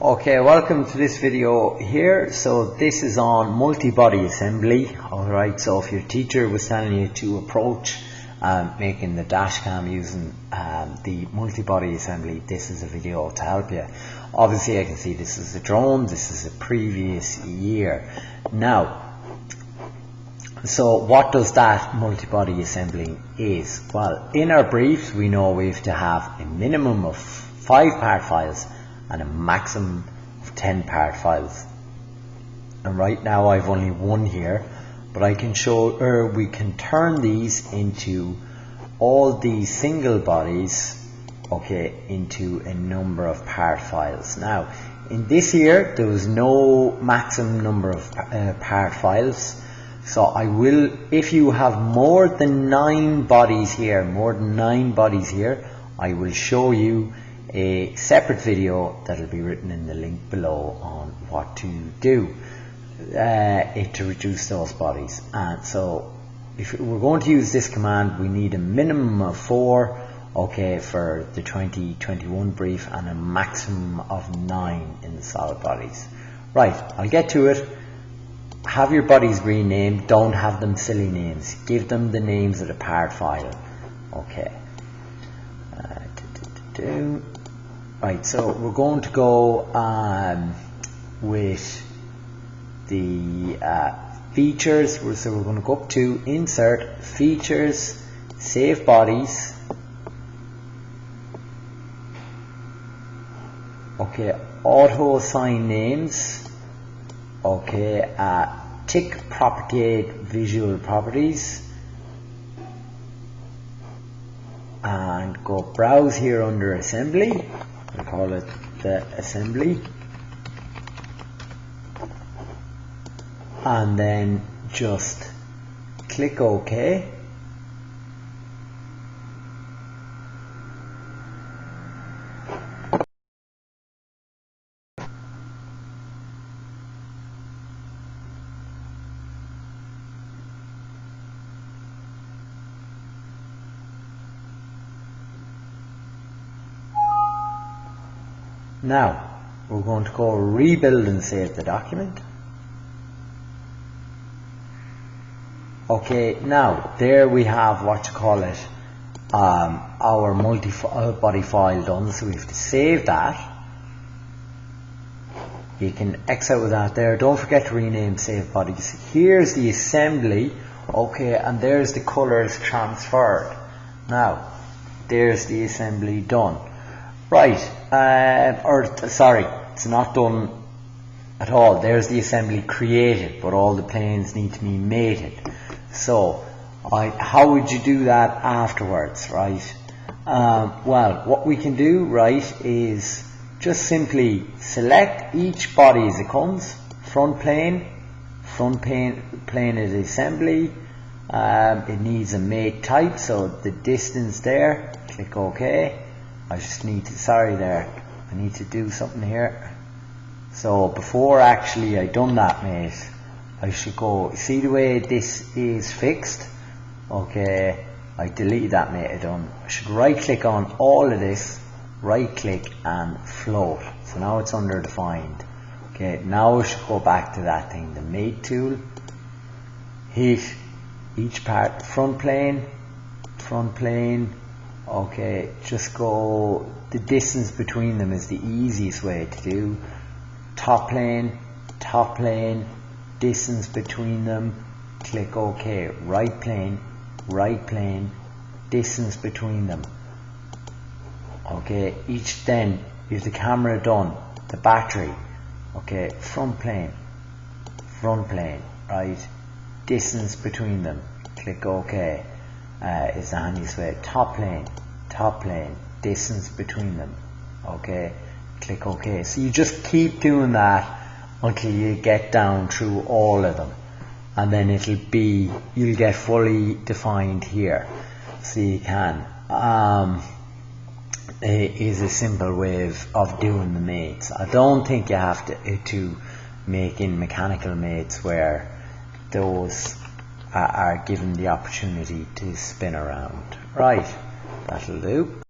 Okay, welcome to this video here. So this is on multi-body assembly. Alright, so if your teacher was telling you to approach making the dash cam using the multi-body assembly, this is a video to help you. Obviously I can see this is a drone, this is a previous year. Now, so what does that multi-body assembling is? Well, in our briefs we know we have to have a minimum of 5 part files and a maximum of 10 part files. And right now I've only one here, but I can show, or we can turn these into all these single bodies, okay, into a number of part files. Now, in this here, there was no maximum number of part files. So I will, if you have more than 9 bodies here, I will show you a separate video that will be written in the link below on what to do to reduce those bodies. And so if we're going to use this command, we need a minimum of 4, okay, for the 2021 brief, and a maximum of 9 in the solid bodies. Right, I'll get to it. Have your bodies renamed, don't have them silly names, give them the names of the part file. Okay. Right, so we're going to go with the features. So we're going to go up to Insert, Features, Save Bodies. Okay, Auto Assign Names. Okay, tick Propagate Visual Properties. And go browse here under assembly. We'll call it the assembly, and then just click OK. Now, we're going to go rebuild and save the document. Okay, now, there we have what you call it, our multi-body file done, so we have to save that. You can X out with that there. Don't forget to rename save bodies. Here's the assembly, okay, and there's the colors transferred. Now, there's the assembly done. Right, sorry, it's not done at all. There's the assembly created, but all the planes need to be mated. So, how would you do that afterwards, right? Well, what we can do, right, is just simply select each body as it comes. Front plane of the assembly. It needs a mate type, so the distance there, click OK. I just need to, I need to do something here. So before actually I done that, mate, I should go, see the way this is fixed? Okay, I deleted that, mate, I should right click on all of this, right click and float. So now it's under defined. Okay, now I should go back to that thing, the mate tool, hit each part, front plane, okay, just go, the distance between them is the easiest way to do. Top plane, distance between them, click OK. Right plane, distance between them. Okay, each then, is the camera done, the battery, okay, front plane, right, distance between them, click OK. Is the handiest way. Top plane, distance between them, okay, click OK. So you just keep doing that until you get down through all of them, and then you'll get fully defined here. So you can, it is a simple way of doing the mates. I don't think you have to make in mechanical mates where those are given the opportunity to spin around. Right, that'll do.